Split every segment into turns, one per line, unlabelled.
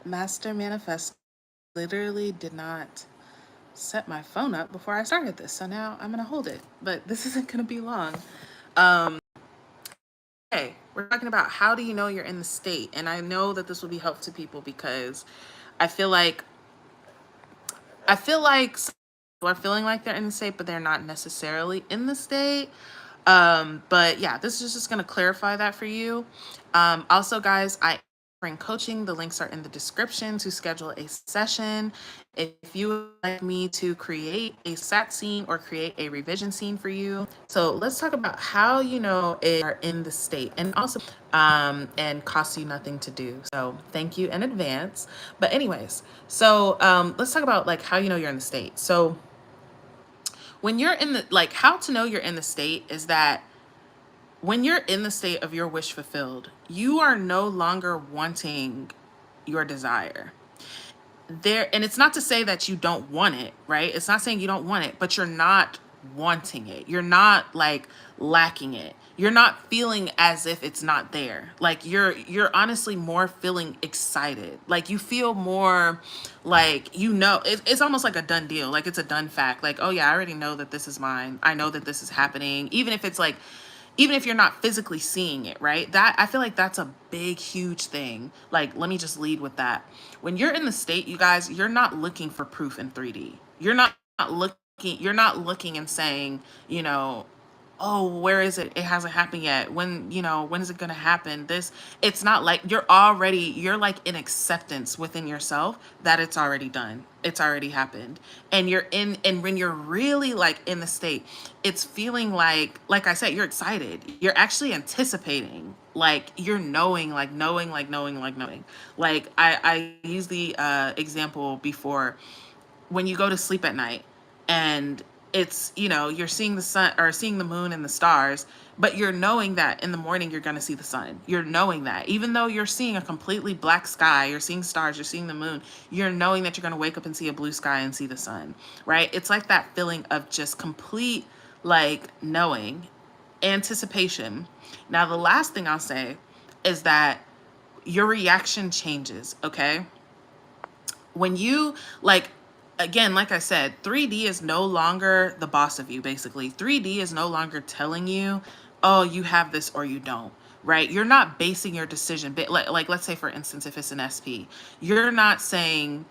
Master Manifest literally did not set my phone up before I started this. So now I'm going to hold it, but this isn't going to be long. Um, okay, we're talking about how do you know you're in the state? And I know that this will be helpful to people because I feel like some people are feeling like they're in the state, but they're not necessarily in the state. But yeah, this is just going to clarify that for you. Also, guys, I bring coaching. The links are in the description to schedule a session. If you would like me to create a sat scene or create a revision scene for you. So let's talk about how you know it are in the state, and also and costs you nothing to do. So thank you in advance. But anyways, so let's talk about like how you know you're in the state. So when you're in the like how to know you're in the state is that when you're in the state of your wish fulfilled, you are no longer wanting your desire. There, and it's not to say that you don't want it, right? It's not saying you don't want it, but you're not wanting it. You're not like lacking it. You're not feeling as if it's not there. Like you're honestly more feeling excited. Like you feel more like it's almost like a done deal. Like it's a done fact. Like, oh yeah, I already know that this is mine. I know that this is happening. Even if it's like, even if you're not physically seeing it, right? That I feel like that's a big, huge thing. Like, let me just lead with that. When you're in the state, you guys, you're not looking for proof in 3D. You're not looking and saying, oh, where is it? It hasn't happened yet. When is it going to happen? It's not like you're like in acceptance within yourself that it's already done. It's already happened. And when you're really like in the state, it's feeling like I said, you're excited. You're actually anticipating, like you're knowing, like knowing, like knowing, like knowing. Like I used the example before when you go to sleep at night and it's you're seeing the sun or seeing the moon and the stars, but you're knowing that in the morning you're going to see the sun. You're knowing that even though you're seeing a completely black sky, you're seeing stars, you're seeing the moon, you're knowing that you're going to wake up and see a blue sky and see the sun, right? It's like that feeling of just complete like knowing, anticipation. Now the last thing I'll say is that your reaction changes, okay? When you like, again, like I said, 3D is no longer the boss of you. Basically 3D is no longer telling you, oh, you have this or you don't, right? You're not basing your decision, but like let's say for instance, if it's an SP, you're not saying,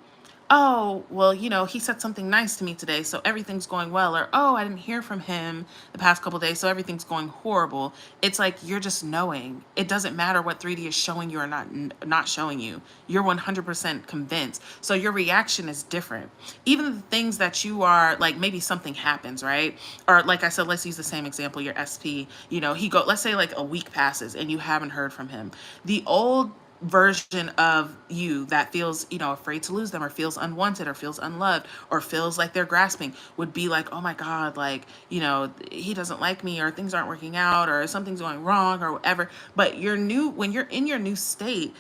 oh, well, he said something nice to me today, so everything's going well. Or, oh, I didn't hear from him the past couple days, so everything's going horrible. It's like you're just knowing. It doesn't matter what 3D is showing you or not showing you. You're 100% convinced. So your reaction is different. Even the things that you are like, maybe something happens, right? Or like I said, let's use the same example. Your SP, let's say like a week passes and you haven't heard from him. The old version of you that feels afraid to lose them or feels unwanted or feels unloved or feels like they're grasping would be like, oh my god, like he doesn't like me or things aren't working out or something's going wrong or whatever. But when you're in your new state,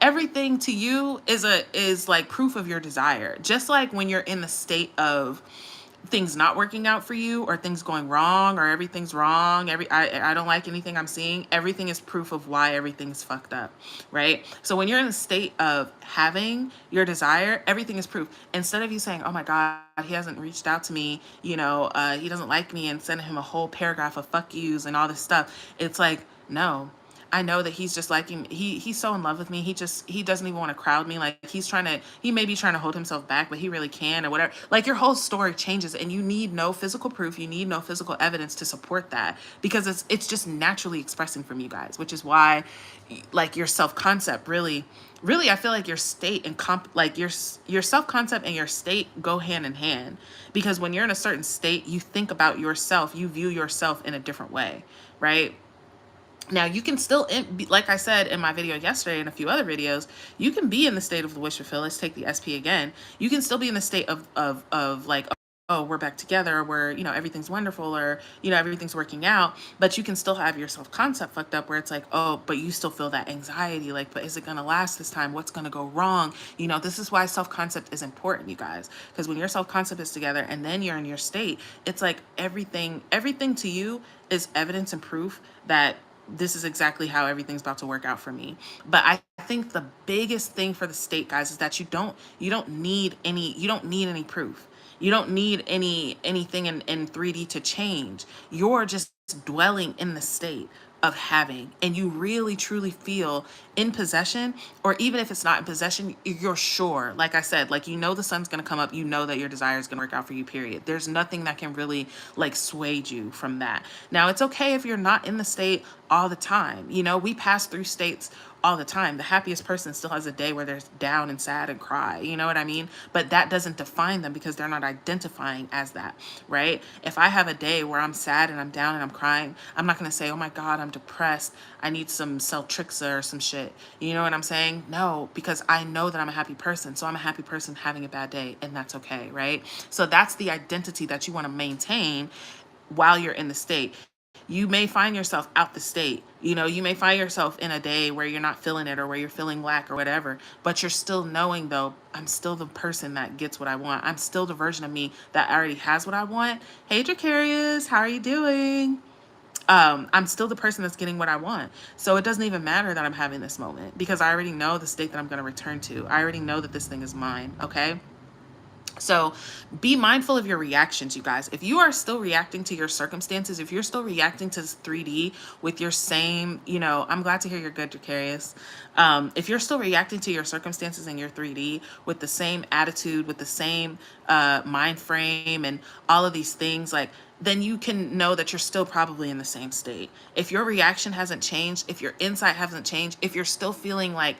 everything to you is like proof of your desire. Just like when you're in the state of things not working out for you or things going wrong or everything's wrong, I don't like anything I'm seeing, everything is proof of why everything's fucked up, right? So when you're in a state of having your desire, everything is proof. Instead of you saying, oh my god, he hasn't reached out to me, he doesn't like me, and sending him a whole paragraph of fuck yous and all this stuff, it's like, no, I know that he's just liking he's so in love with me. He doesn't even want to crowd me. Like he may be trying to hold himself back, but he really can or whatever. Like your whole story changes and you need no physical proof. You need no physical evidence to support that because it's just naturally expressing from you guys, which is why like your self-concept really I feel like your state and like your self-concept and your state go hand in hand, because when you're in a certain state, you think about yourself, you view yourself in a different way, right? Now you can still, like I said in my video yesterday and a few other videos, you can be in the state of the wish fulfill. Let's take the SP again. You can still be in the state of like, oh, we're back together, where everything's wonderful, or everything's working out, but you can still have your self-concept fucked up where it's like, oh, but you still feel that anxiety, like, but is it gonna last this time? What's gonna go wrong? This is why self-concept is important, you guys, because when your self-concept is together and then you're in your state, it's like everything to you is evidence and proof that this is exactly how everything's about to work out for me. But I think the biggest thing for the state, guys, is that you don't need any proof. You don't need anything in 3D to change. You're just dwelling in the state of having, and you really truly feel in possession. Or even if it's not in possession, you're sure, like I said, like, the sun's going to come up, that your desire is going to work out for you, period. There's nothing that can really like sway you from that. Now, it's okay if you're not in the state all the time. We pass through states all the time. The happiest person still has a day where they're down and sad and cry. You know what I mean? But that doesn't define them, because they're not identifying as that, right? If I have a day where I'm sad and I'm down and I'm crying, I'm not going to say, oh my God, I'm depressed, I need some Celtrixa or some shit. You know what I'm saying? No, because I know that I'm a happy person. So I'm a happy person having a bad day, and that's okay, right? So that's the identity that you want to maintain while you're in the state. You may find yourself out the state. You may find yourself in a day where you're not feeling it, or where you're feeling lack or whatever, but you're still knowing, though, I'm still the person that gets what I want. I'm still the version of me that already has what I want. Hey, Dracarius, how are you doing? I'm still the person that's getting what I want. So it doesn't even matter that I'm having this moment, because I already know the state that I'm going to return to. I already know that this thing is mine. Okay. So be mindful of your reactions, you guys. If you are still reacting to your circumstances, if you're still reacting to this 3D with your same, I'm glad to hear you're good, Dracarius. If you're still reacting to your circumstances in your 3D with the same attitude, with the same mind frame and all of these things, like, then you can know that you're still probably in the same state. If your reaction hasn't changed, if your insight hasn't changed, if you're still feeling like,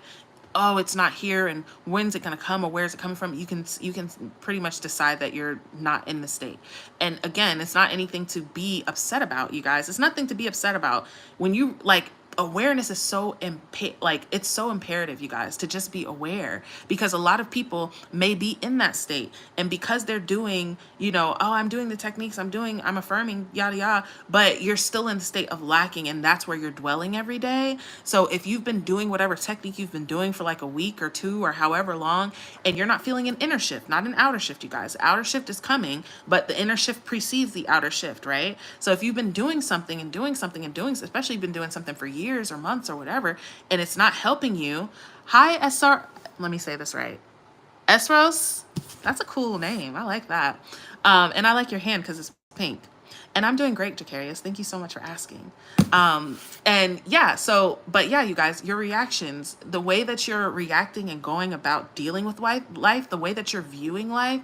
oh, it's not here, and when's it going to come, or where's it coming from, you can pretty much decide that you're not in the state. And again, it's not anything to be upset about, you guys. It's nothing to be upset about. When you like, awareness is so it's so imperative, you guys, to just be aware, because a lot of people may be in that state, and because they're doing, oh, I'm doing the techniques, I'm affirming, yada yada, but you're still in the state of lacking, and that's where you're dwelling every day. So if you've been doing whatever technique you've been doing for like a week or two or however long, and you're not feeling an inner shift, not an outer shift, you guys. Outer shift is coming, but the inner shift precedes the outer shift, right? So if you've been doing something and doing something and doing, especially you've been doing something for years or months or whatever, and it's not helping you. Hi, SR. Let me say this right. Esros. That's a cool name. I like that. And I like your hand because it's pink. And I'm doing great, Dracarius. Thank you so much for asking. And yeah, but yeah, you guys, your reactions, the way that you're reacting and going about dealing with life, the way that you're viewing life,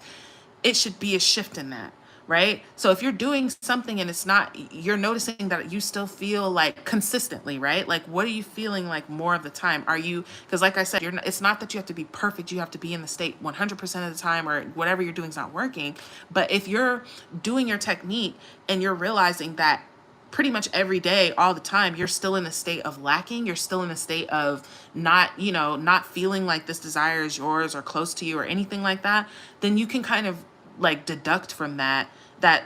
it should be a shift in that, right? So if you're doing something and it's not, you're noticing that you still feel like consistently, right? Like, what are you feeling like more of the time? Are you, because like I said, it's not that you have to be perfect. You have to be in the state 100% of the time, or whatever you're doing is not working. But if you're doing your technique and you're realizing that pretty much every day, all the time, you're still in a state of lacking, you're still in a state of not feeling like this desire is yours or close to you or anything like that, then you can kind of like deduct from that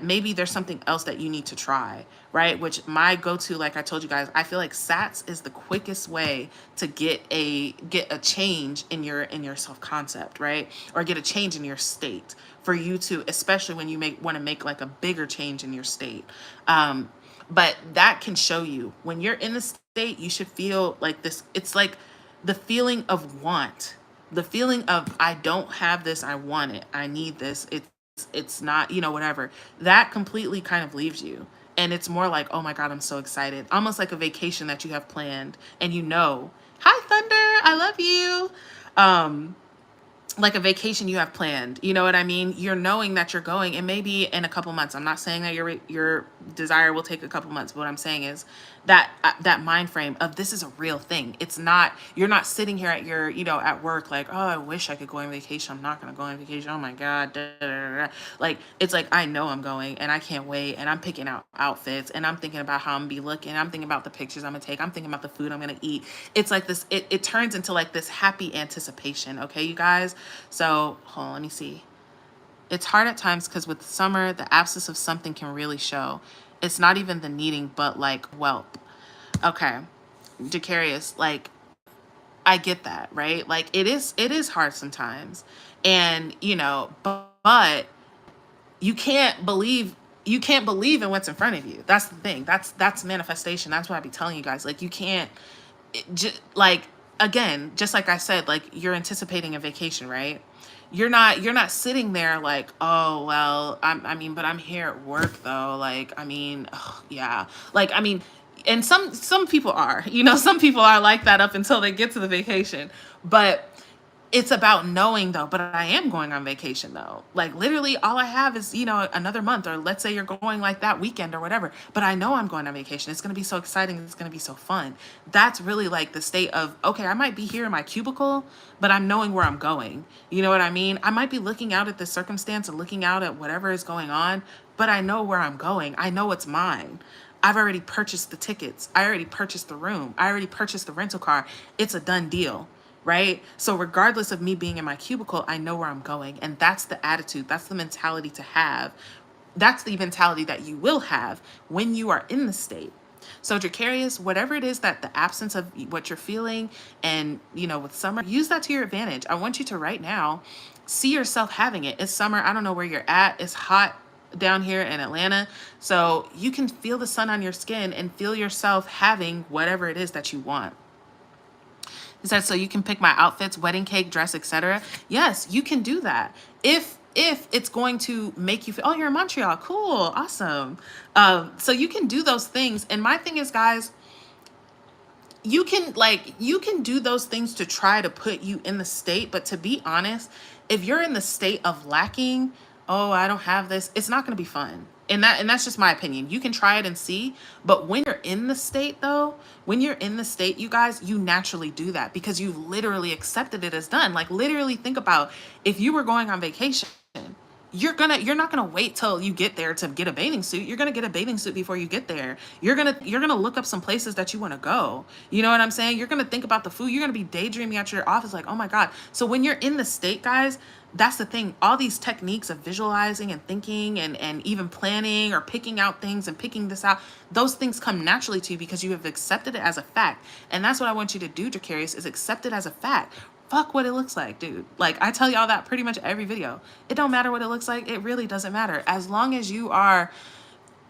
maybe there's something else that you need to try, right? Which my go-to, like I told you guys, I feel like SATs is the quickest way to get a change in your self-concept, right? Or get a change in your state, for you to, especially when you want to make like a bigger change in your state. But that can show you when you're in the state, you should feel like this. It's like the feeling of want, the feeling of, I don't have this, I want it, I need this. It's not, whatever. That completely kind of leaves you. And it's more like, oh my God, I'm so excited. Almost like a vacation that you have planned, and hi Thunder, I love you. Like a vacation you have planned, you know what I mean? You're knowing that you're going, and maybe in a couple months. I'm not saying that your desire will take a couple months, but what I'm saying is that that mind frame of, this is a real thing. It's not, you're not sitting here at your, at work like, oh, I wish I could go on vacation, I'm not gonna go on vacation, oh my God, da, da, da, da. Like, it's like, I know I'm going, and I can't wait, and I'm picking out outfits, and I'm thinking about how I'm gonna be looking, I'm thinking about the pictures I'm gonna take, I'm thinking about the food I'm gonna eat. It's like this, it turns into like this happy anticipation. Okay, you guys? So hold on, let me see. It's hard at times because with summer, the absence of something can really show. It's not even the needing, but like whelp. Okay, Jacarius, like, I get that, right? Like, it is hard sometimes, and but you can't believe you can't believe in what's in front of you. That's the thing. That's manifestation. That's why I be telling you guys, like, you can't like, again, just like I said, like, you're anticipating a vacation, right? You're not sitting there like, oh well, I mean, but I'm here at work though, like, I mean, ugh, yeah, like, I mean, and some people are, some people are like that up until they get to the vacation. But it's about knowing though, but I am going on vacation though. Like, literally all I have is, another month, or let's say you're going like that weekend or whatever, but I know I'm going on vacation. It's going to be so exciting. It's going to be so fun. That's really like the state of, okay, I might be here in my cubicle, but I'm knowing where I'm going. You know what I mean? I might be looking out at this circumstance and looking out at whatever is going on, but I know where I'm going. I know it's mine. I've already purchased the tickets. I already purchased the room. I already purchased the rental car. It's a done deal. Right? So regardless of me being in my cubicle, I know where I'm going. And that's the attitude. That's the mentality to have. That's the mentality that you will have when you are in the state. So Dracarius, whatever it is, that the absence of what you're feeling, and, with summer, use that to your advantage. I want you to right now see yourself having it. It's summer. I don't know where you're at. It's hot down here in Atlanta. So you can feel the sun on your skin and feel yourself having whatever it is that you want. He said, so you can pick my outfits, wedding cake, dress, etc. Yes, you can do that. If it's going to make you feel, oh, you're in Montreal, cool, awesome. So you can do those things. And my thing is, guys, you can do those things to try to put you in the state. But to be honest, if you're in the state of lacking, oh, I don't have this, it's not going to be fun. And that's just my opinion. You can try it and see, but when you're in the state though, when you're in the state, you guys, you naturally do that because you've literally accepted it as done. Like, literally think about, if you were going on vacation, you're not gonna wait till you get there to get a bathing suit. You're gonna get a bathing suit before you get there. You're gonna look up some places that you want to go. You know what I'm saying? You're gonna think about the food. You're gonna be daydreaming at your office like, oh my God. So when you're in the state, guys, that's the thing. All these techniques of visualizing and thinking and even planning or picking out things and picking this out, those things come naturally to you because you have accepted it as a fact. And that's what I want you to do, Dracarius, is accept it as a fact. Fuck what it looks like, dude. Like, I tell y'all that pretty much every video. It don't matter what it looks like. It really doesn't matter. As long as you are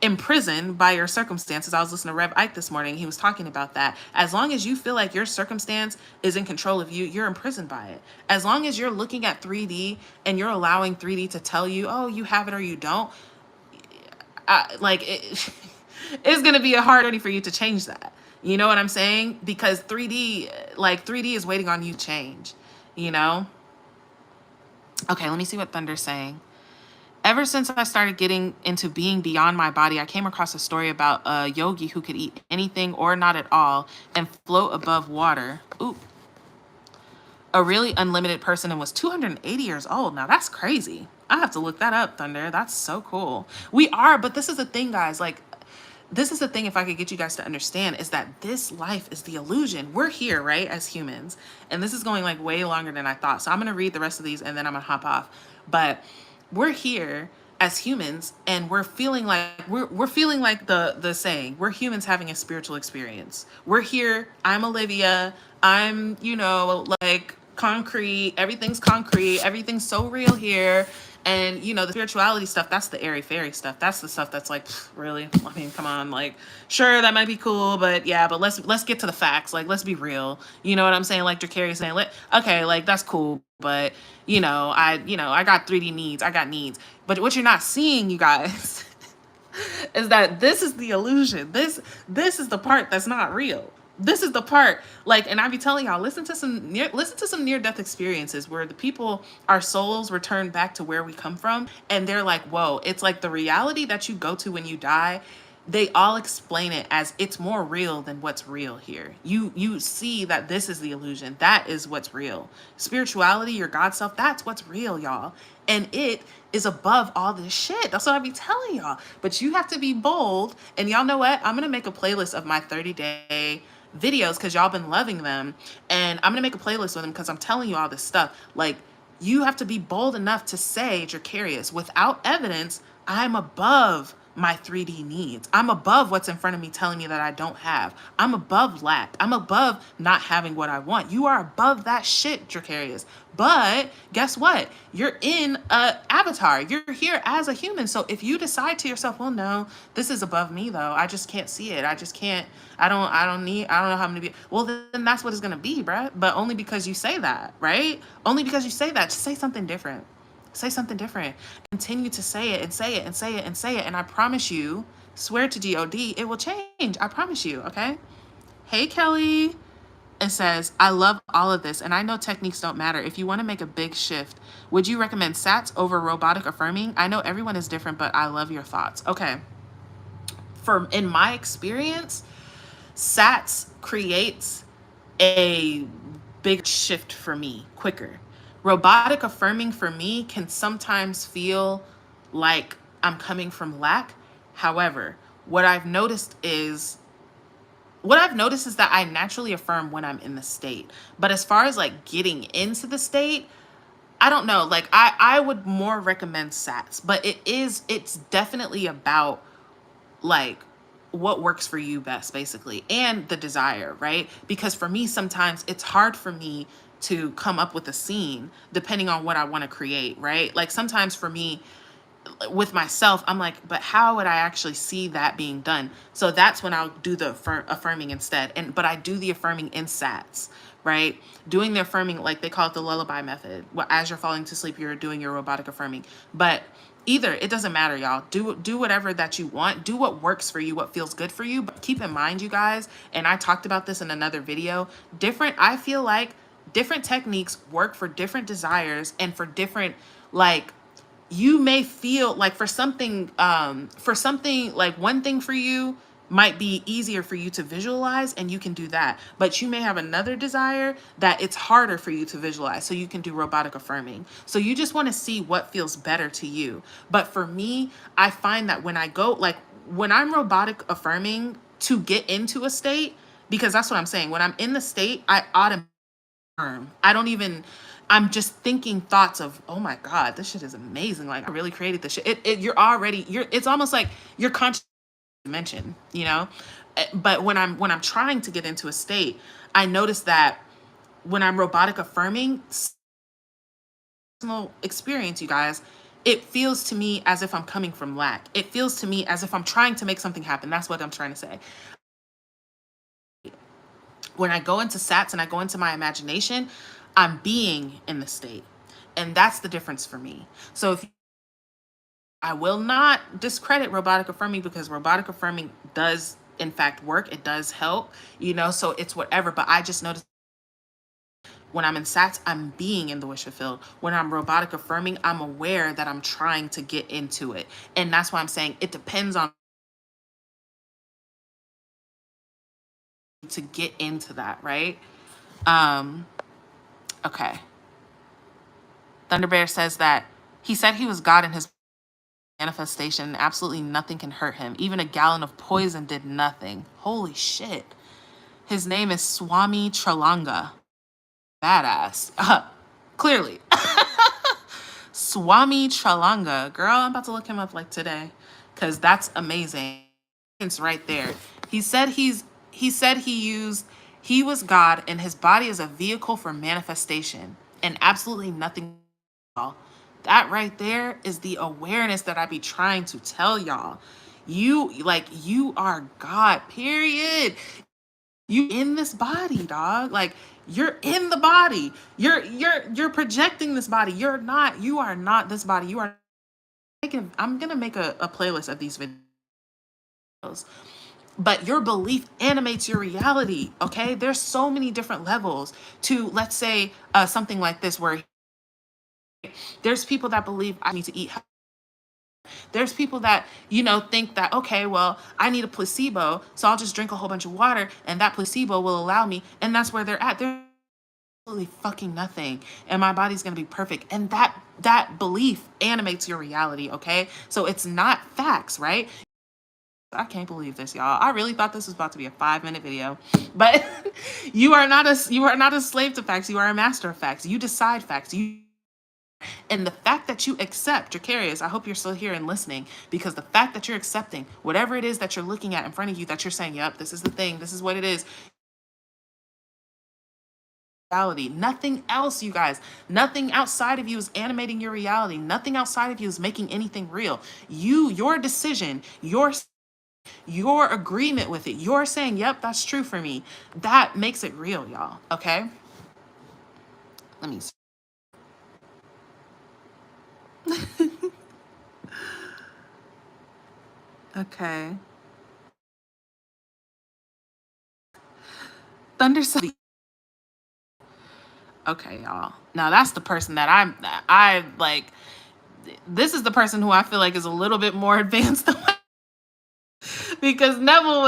imprisoned by your circumstances. I was listening to Rev Ike this morning. He was talking about that. As long as you feel like your circumstance is in control of you, you're imprisoned by it. As long as you're looking at 3D and you're allowing 3D to tell you, oh, you have it or you don't, it's going to be a hard journey for you to change that. You know what I'm saying? Because 3D is waiting on you to change, Okay, let me see what Thunder's saying. Ever since I started getting into being beyond my body, I came across a story about a yogi who could eat anything or not at all and float above water. Ooh. A really unlimited person, and was 280 years old. Now that's crazy. I have to look that up, Thunder. That's so cool. We are, but this is the thing, guys. Like, this is the thing, if I could get you guys to understand, is that this life is the illusion. We're here, right, as humans. And this is going like way longer than I thought. So I'm going to read the rest of these and then I'm going to hop off. But we're here as humans and we're feeling like we're feeling like the saying, we're humans having a spiritual experience. We're here. I'm Olivia. I'm, like concrete. Everything's concrete. Everything's so real here. And, the spirituality stuff, that's the airy fairy stuff. That's the stuff that's like, really? I mean, come on, like, sure, that might be cool, but yeah, but let's get to the facts. Like, let's be real. You know what I'm saying? Like Dracarius saying, okay, like, that's cool, but, I got 3D needs. I got needs. But what you're not seeing, you guys, is that this is the illusion. This is the part that's not real. This is the part, and I be telling y'all, listen to some near-death experiences where the people, our souls return back to where we come from, and they're like, whoa, it's like the reality that you go to when you die. They all explain it as it's more real than what's real here. You see that this is the illusion. That is what's real. Spirituality, your God self, that's what's real, y'all. And it is above all this shit. That's what I be telling y'all. But you have to be bold. And y'all know what? I'm going to make a playlist of my 30-day videos because y'all been loving them, and I'm gonna make a playlist with them because I'm telling you all this stuff. Like, you have to be bold enough to say, Dracarius, without evidence, I'm above my 3D needs. I'm above what's in front of me telling me that I don't have. I'm above lack. I'm above not having what I want. You are above that shit, Dracarius. But guess what? You're in a avatar. You're here as a human. So if you decide to yourself, well, no, this is above me though. I just can't see it. I just can't. I don't know how I'm gonna be. Well, then that's what it's gonna be, bruh. But only because you say that, right? Only because you say that. Just say something different. Say something different. Continue to say it and say it and say it and say it. And I promise you, swear to God, it will change. I promise you, okay? Hey, Kelly. It says, I love all of this, and I know techniques don't matter. If you want to make a big shift, would you recommend SATs over robotic affirming? I know everyone is different, but I love your thoughts. Okay. In my experience, SATs creates a big shift for me quicker. Robotic affirming for me can sometimes feel like I'm coming from lack. However, what I've noticed is that I naturally affirm when I'm in the state. But as far as like getting into the state, I don't know. Like I would more recommend SATs, but it's definitely about like what works for you best, basically, and the desire, right? Because for me, sometimes it's hard for me to come up with a scene depending on what I want to create, right? Like sometimes for me, with myself, I'm like, but how would I actually see that being done? So that's when I'll do the affirming instead. But I do the affirming in SATs, right? Doing the affirming, like they call it the lullaby method. As you're falling to sleep, you're doing your robotic affirming. But either, it doesn't matter, y'all. Do whatever that you want. Do what works for you, what feels good for you. But keep in mind, you guys, and I talked about this in another video, I feel like different techniques work for different desires and for different, like, you may feel like for something like one thing for you might be easier for you to visualize and you can do that, but you may have another desire that it's harder for you to visualize, so you can do robotic affirming. So you just want to see what feels better to you. But for me, I find that when I'm robotic affirming to get into a state, because that's what I'm saying, when I'm in the state, I automatically I don't even, I'm just thinking thoughts of, oh my God, this shit is amazing. Like I really created this shit. It's almost like you're conscious dimension, you know? But when I'm trying to get into a state, I notice that when I'm robotic affirming, personal experience, you guys, it feels to me as if I'm coming from lack. It feels to me as if I'm trying to make something happen. That's what I'm trying to say. When I go into SATs and I go into my imagination, I'm being in the state. And that's the difference for me. So I will not discredit robotic affirming, because robotic affirming does in fact work. It does help, so it's whatever. But I just noticed when I'm in SATs, I'm being in the wish fulfilled. When I'm robotic affirming, I'm aware that I'm trying to get into it. And that's why I'm saying it depends on to get into that, right? Okay. Thunderbear says that he said he was God in his manifestation and absolutely nothing can hurt him. Even a gallon of poison did nothing. Holy shit. His name is Swami Tralanga. Badass. Clearly. Swami Tralanga. Girl, I'm about to look him up like today, because that's amazing. It's right there. He said he was God and his body is a vehicle for manifestation and absolutely nothing at all. That right there is the awareness that I be trying to tell y'all. You are God, period. You in this body, dog. Like you're in the body. You're projecting this body. You are not this body. I'm gonna make a playlist of these videos. But your belief animates your reality, okay? There's so many different levels to, let's say, something like this, where there's people that believe I need to eat. There's people that, think that, okay, well, I need a placebo, so I'll just drink a whole bunch of water, and that placebo will allow me, and that's where they're at. They're absolutely fucking nothing, and my body's gonna be perfect. And that belief animates your reality, okay? So it's not facts, right? I can't believe this, y'all. I really thought this was about to be a 5-minute video, but you are not a slave to facts. You are a master of facts. You decide facts. And the fact that you accept, Dracarius, I hope you're still here and listening, because the fact that you're accepting whatever it is that you're looking at in front of you, that you're saying, yep, this is the thing, this is what it is, reality. Nothing else, you guys. Nothing outside of you is animating your reality. Nothing outside of you is making anything real. Your decision, your agreement with it, you're saying, yep, that's true for me. That makes it real, y'all. Okay? Let me see. Okay. Thunder. Okay, y'all. Now that's the person that I like. This is the person who I feel like is a little bit more advanced than because Neville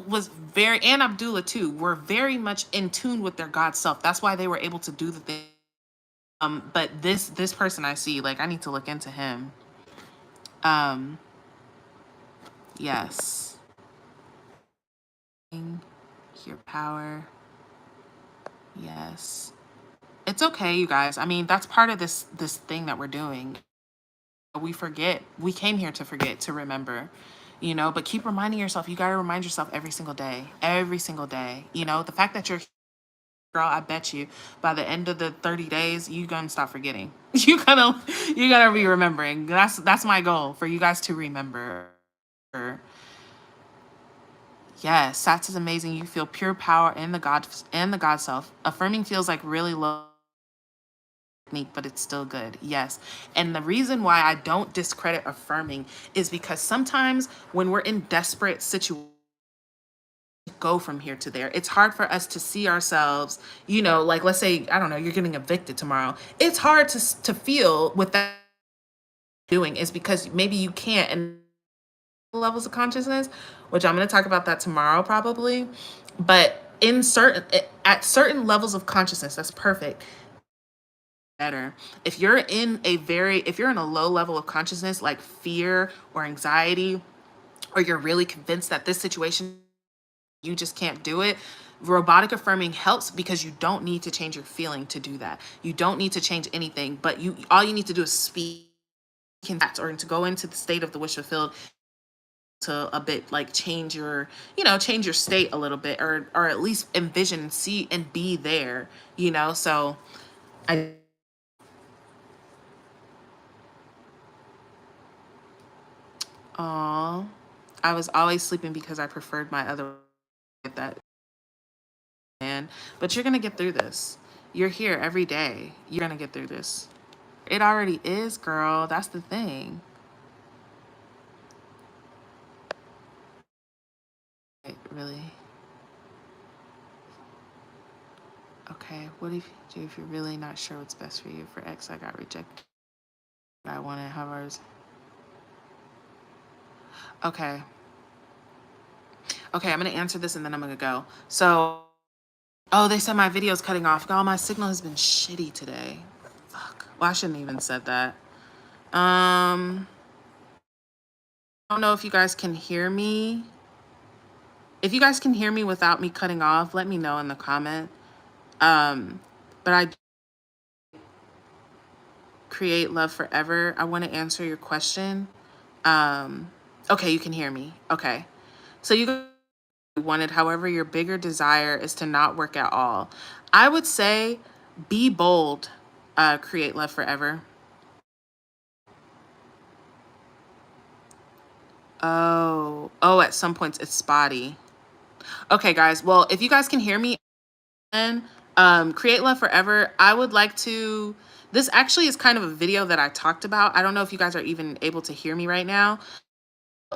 was very, and Abdullah too, were very much in tune with their God self. That's why they were able to do the thing. But this person I see, like, I need to look into him. Yes. Your power. Yes. It's okay, you guys. I mean, that's part of this thing that we're doing. We forget. We came here to forget, to remember, but keep reminding yourself. You got to remind yourself every single day. Every single day. The fact that you're, girl, I bet you by the end of the 30 days, you're going to stop forgetting. You gotta be remembering. That's my goal, for you guys to remember. Yes, that's amazing. You feel pure power in the God self. Affirming feels like really low technique, but it's still good. Yes. And the reason why I don't discredit affirming is because sometimes when we're in desperate situations, go from here to there, it's hard for us to see ourselves, like, let's say, I don't know, you're getting evicted tomorrow. It's hard to feel with that doing, is because maybe you can't, and levels of consciousness, which I'm going to talk about that tomorrow probably. But at certain levels of consciousness, that's perfect. Better. If you're in a low level of consciousness, like fear or anxiety, or you're really convinced that this situation, you just can't do it, robotic affirming helps, because you don't need to change your feeling to do that. You don't need to change anything, but all you need to do is speak, or to go into the state of the wish fulfilled, to a bit, like, change your state a little bit, or at least envision, see, and be there, so I Aw, I was always sleeping because I preferred my other that man. But you're gonna get through this. You're here every day. You're gonna get through this. It already is, girl. That's the thing. Really? Okay. What if you're really not sure what's best for you? For X, I got rejected. I wanted however. Okay. Okay, I'm gonna answer this and then I'm gonna go. So, oh, they said my video's cutting off. God, my signal has been shitty today. Fuck. Well, I shouldn't even said that. I don't know if you guys can hear me. If you guys can hear me without me cutting off, let me know in the comment. But I create love forever. I want to answer your question. Okay, you can hear me. Okay. So you wanted, however, your bigger desire is to not work at all. I would say be bold, create love forever. Oh, at some points it's spotty. Okay, guys. Well, if you guys can hear me, and create love forever, I would like to, this actually is kind of a video that I talked about. I don't know if you guys are even able to hear me right now.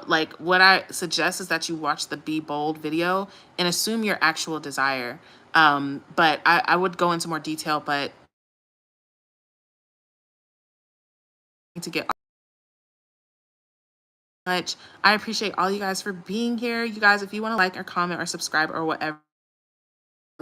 Like, what I suggest is that you watch the Be Bold video and assume your actual desire. But I would go into more detail, but to get much, I appreciate all you guys for being here. You guys, if you want to like or comment or subscribe or whatever,